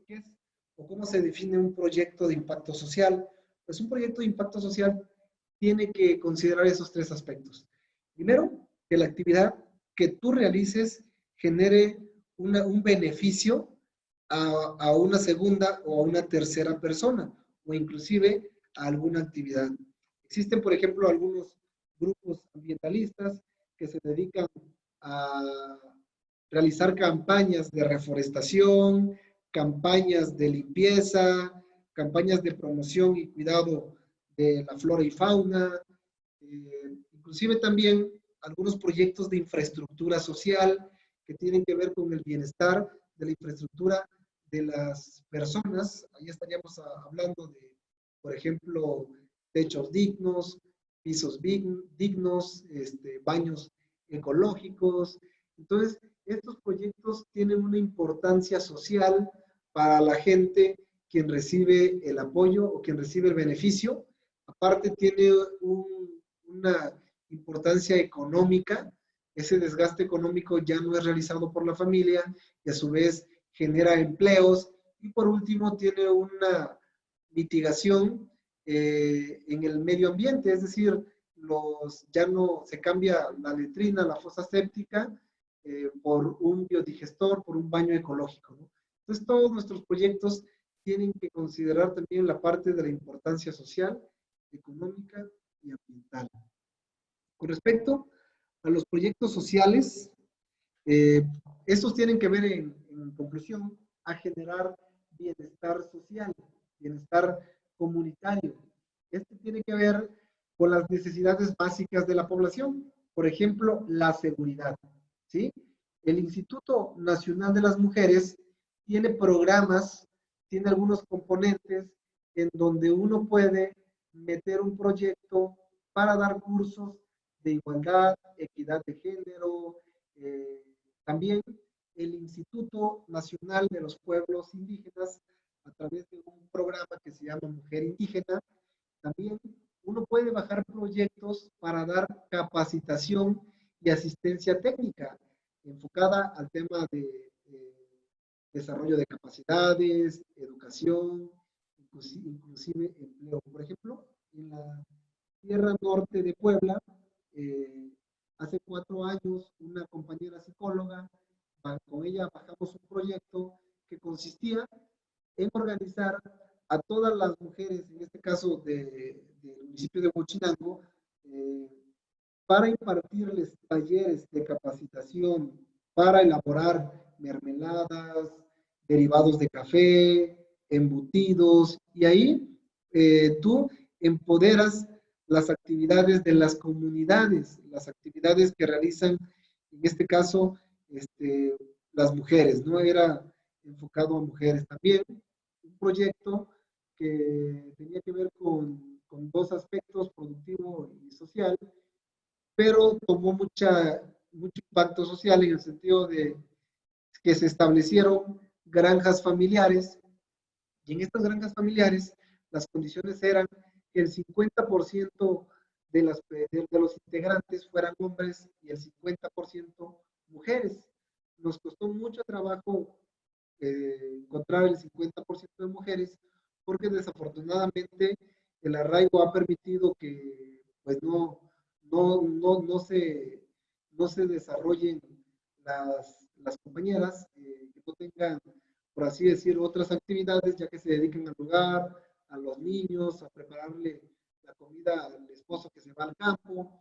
¿qué es o cómo se define un proyecto de impacto social? Pues un proyecto de impacto social tiene que considerar esos tres aspectos. Primero, que la actividad que tú realices genere un beneficio a una segunda o a una tercera persona, o inclusive a alguna actividad. Existen, por ejemplo, algunos grupos ambientalistas que se dedican a realizar campañas de reforestación, campañas de limpieza, campañas de promoción y cuidado de la flora y fauna, inclusive también algunos proyectos de infraestructura social que tienen que ver con el bienestar de la infraestructura de las personas. Ahí estaríamos hablando de, por ejemplo, techos dignos, pisos dignos, baños ecológicos. Entonces, estos proyectos tienen una importancia social para la gente quien recibe el apoyo o quien recibe el beneficio. Aparte tiene una importancia económica. Ese desgaste económico ya no es realizado por la familia y a su vez genera empleos. Y por último tiene una mitigación en el medio ambiente, es decir, ya no se cambia la letrina, la fosa séptica, por un biodigestor, por un baño ecológico, ¿no? Entonces, todos nuestros proyectos tienen que considerar también la parte de la importancia social, económica y ambiental. Con respecto a los proyectos sociales, estos tienen que ver, en conclusión, a generar bienestar social, bienestar comunitario. Este tiene que ver con las necesidades básicas de la población. Por ejemplo, la seguridad, ¿sí? El Instituto Nacional de las Mujeres tiene programas, tiene algunos componentes en donde uno puede meter un proyecto para dar cursos de igualdad, equidad de género. También el Instituto Nacional de los Pueblos Indígenas, a través de un programa que se llama Mujer Indígena, también uno puede bajar proyectos para dar capacitación y asistencia técnica enfocada al tema de desarrollo de capacidades, educación, inclusive empleo. Por ejemplo, en la Sierra Norte de Puebla, hace 4 años, una compañera psicóloga, con ella bajamos un proyecto que consistía en organizar a todas las mujeres, en este caso del municipio de Huachinango, para impartirles talleres de capacitación para elaborar mermeladas, derivados de café, embutidos, y ahí tú empoderas las actividades de las comunidades, las actividades que realizan, en este caso, las mujeres, ¿no? Era enfocado a mujeres también. Un proyecto que tenía que ver con 2 aspectos, productivo y social, pero tomó mucho impacto social en el sentido de que se establecieron granjas familiares, y en estas granjas familiares las condiciones eran que el 50% de los integrantes fueran hombres y el 50% mujeres. Nos costó mucho trabajo encontrar el 50% de mujeres, porque desafortunadamente el arraigo ha permitido que pues no se desarrollen las compañeras, que no tengan, por así decir, otras actividades, ya que se dedican al hogar, a los niños, a prepararle la comida al esposo que se va al campo.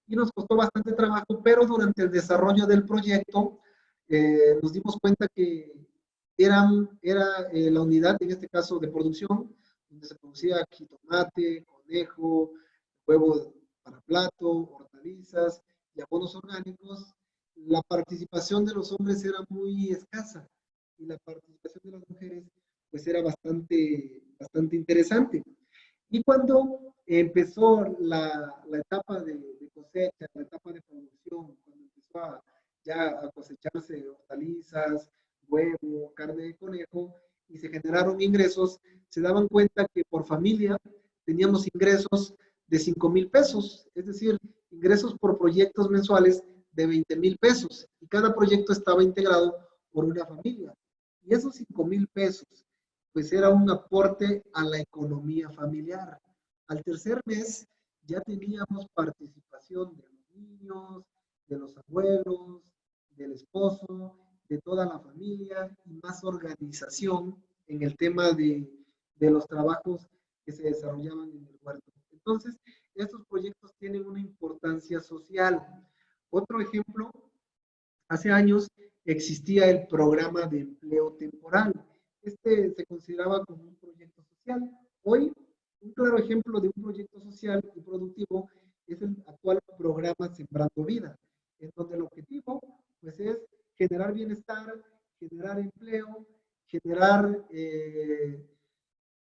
Y nos costó bastante trabajo, pero durante el desarrollo del proyecto nos dimos cuenta que era la unidad, en este caso de producción, donde se producía jitomate, conejo, huevo para plato, hortalizas y abonos orgánicos. La participación de los hombres era muy escasa y la participación de las mujeres pues era bastante interesante. Y cuando empezó la etapa de cosecha, la etapa de producción, cuando empezó ya a cosecharse hortalizas, huevo, carne de conejo, y se generaron ingresos, se daban cuenta que por familia teníamos ingresos de 5,000 pesos, es decir, ingresos por proyectos mensuales de 20,000 pesos, y cada proyecto estaba integrado por una familia. Y esos 5,000 pesos pues era un aporte a la economía familiar. Al tercer mes ya teníamos participación de los niños, de los abuelos, del esposo, de toda la familia y más organización en el tema de los trabajos que se desarrollaban en el huerto. Entonces, estos proyectos tienen una importancia social. Otro ejemplo, hace años existía el programa de empleo temporal. Este se consideraba como un proyecto social. Hoy, un claro ejemplo de un proyecto social y productivo es el actual programa Sembrando Vida, en donde el objetivo pues, es generar bienestar, generar empleo, generar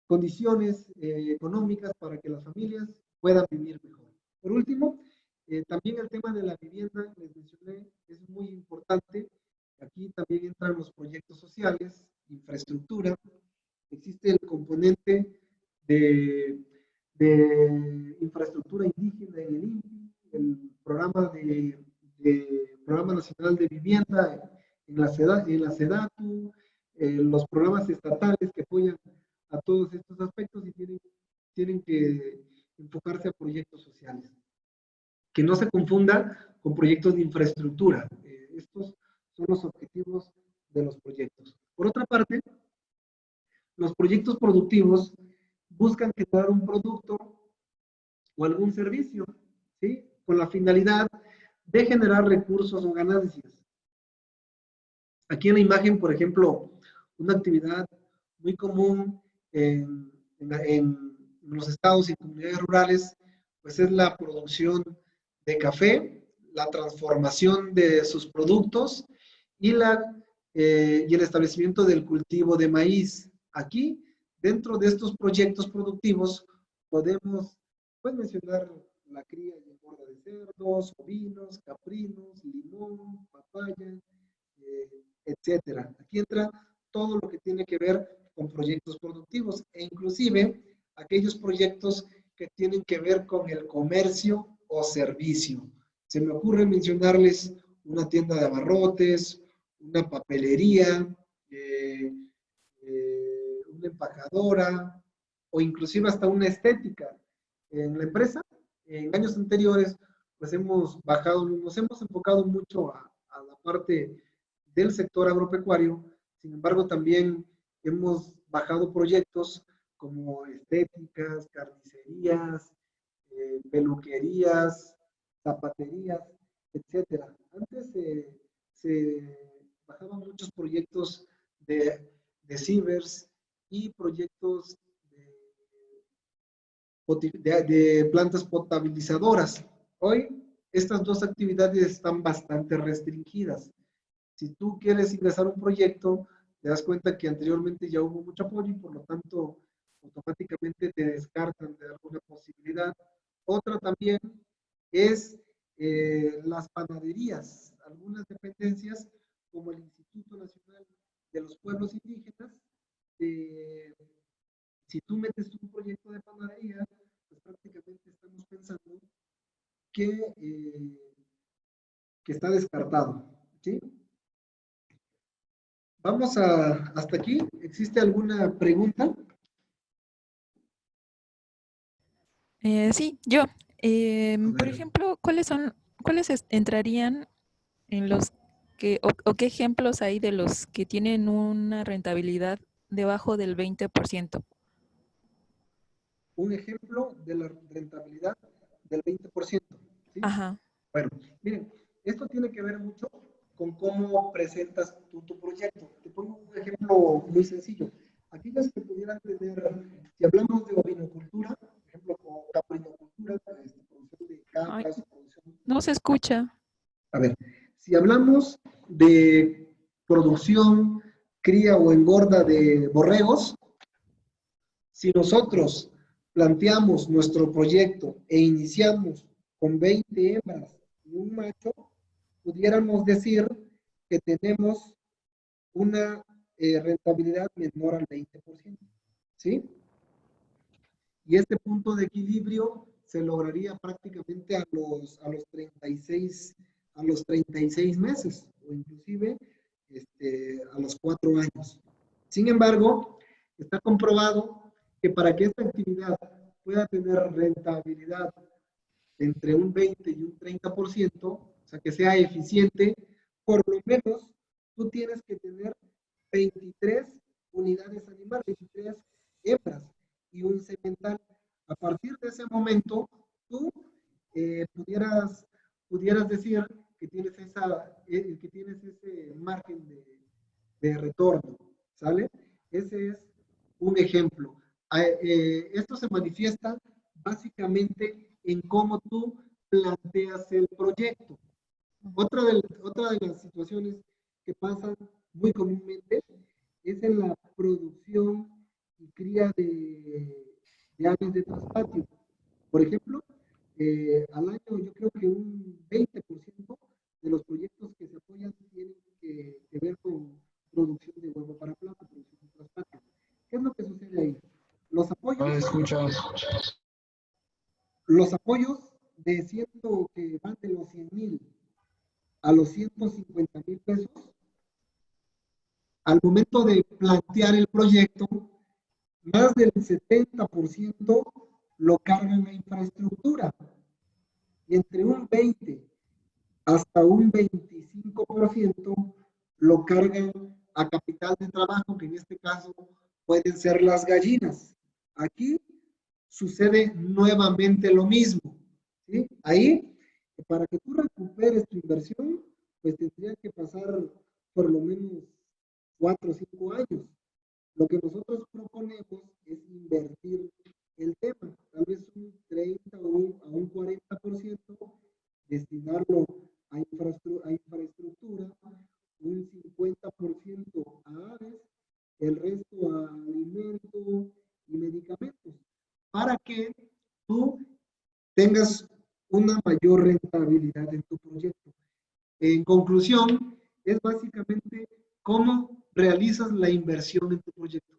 condiciones económicas para que las familias puedan vivir mejor. Por último, también el tema de la vivienda, les mencioné, es muy importante. Aquí también entran los proyectos sociales, infraestructura. Existe el componente de, de infraestructura indígena en el INPI, el programa Programa Nacional de Vivienda en la SEDATU, los programas estatales que apoyan a todos estos aspectos y tienen que enfocarse a proyectos sociales. Que no se confunda con proyectos de infraestructura. Estos son los objetivos de los proyectos. Por otra parte, los proyectos productivos buscan generar un producto o algún servicio, ¿sí? Con la finalidad de generar recursos o ganancias. Aquí en la imagen, por ejemplo, una actividad muy común en los estados y comunidades rurales, pues es la producción de café, la transformación de sus productos y, y el establecimiento del cultivo de maíz. Aquí, dentro de estos proyectos productivos, podemos pues, mencionar la cría y engorda de cerdos, ovinos, caprinos, limón, papaya, etcétera. Aquí entra todo lo que tiene que ver con proyectos productivos e inclusive aquellos proyectos que tienen que ver con el comercio o servicio. Se me ocurre mencionarles una tienda de abarrotes, una papelería, una empacadora o inclusive hasta una estética. En la empresa, en años anteriores, pues hemos bajado, nos hemos enfocado mucho a la parte del sector agropecuario, sin embargo también hemos bajado proyectos como estéticas, carnicerías, peluquerías, zapaterías, etcétera. Antes se bajaban muchos proyectos de cibers y proyectos de plantas potabilizadoras. Hoy estas dos actividades están bastante restringidas. Si tú quieres ingresar a un proyecto, te das cuenta que anteriormente ya hubo mucho apoyo y por lo tanto automáticamente te descartan de alguna posibilidad. Otra también es las panaderías. Algunas dependencias, como el Instituto Nacional de los Pueblos Indígenas, si tú metes un proyecto de panadería, pues prácticamente estamos pensando que está descartado. ¿Sí? Vamos hasta aquí. ¿Existe alguna pregunta? Sí, yo. Por ejemplo, ¿cuáles entrarían en los o qué ejemplos hay de los que tienen una rentabilidad debajo del 20%? Un ejemplo de la rentabilidad del 20%. ¿Sí? Ajá. Bueno, miren, esto tiene que ver mucho con cómo presentas tu proyecto. Te pongo un ejemplo muy sencillo. Aquellas que pudieran tener, si hablamos de ovinocultura, por ejemplo, con caprinocultura, producción de Ay, cabras, producción. no se escucha. A ver, si hablamos de producción, cría o engorda de borregos, si nosotros planteamos nuestro proyecto e iniciamos con 20 hembras y un macho, pudiéramos decir que tenemos una rentabilidad menor al 20%. ¿Sí? Y este punto de equilibrio se lograría prácticamente a los 36 meses o inclusive a los 4 años. Sin embargo, Está comprobado que para que esta actividad pueda tener rentabilidad entre un 20 y un 30%, o sea, que sea eficiente, por lo menos tú tienes que tener 23 unidades animales, 23 hembras y un semental. A partir de ese momento, tú pudieras decir que tienes, que tienes ese margen de retorno, ¿sale? Ese es un ejemplo. Esto se manifiesta básicamente en cómo tú planteas el proyecto. Otra de las situaciones que pasan muy comúnmente es en la producción y cría de aves de traspatio. Por ejemplo, al año yo creo que un 20% de los proyectos que se apoyan tienen que ver con producción de huevo para plata, producción de traspatio. ¿Qué es lo que sucede ahí? Los apoyos, los apoyos de ciento que van de los 100,000 a los 150,000 pesos, al momento de plantear el proyecto, más del 70% lo cargan a infraestructura y entre un 20 hasta un 25% lo cargan a capital de trabajo, que en este caso pueden ser las gallinas. Aquí sucede nuevamente lo mismo, ¿sí? Ahí, para que tú recuperes tu inversión, pues tendría que pasar por lo menos 4 o 5 años. Lo que nosotros proponemos es invertir el tema, tal vez un 30 o a un 40%, destinarlo a infraestructura, un 50% a aves, el resto a alimentos y medicamentos, para que tú tengas una mayor rentabilidad en tu proyecto. En conclusión, es básicamente cómo realizas la inversión en tu proyecto.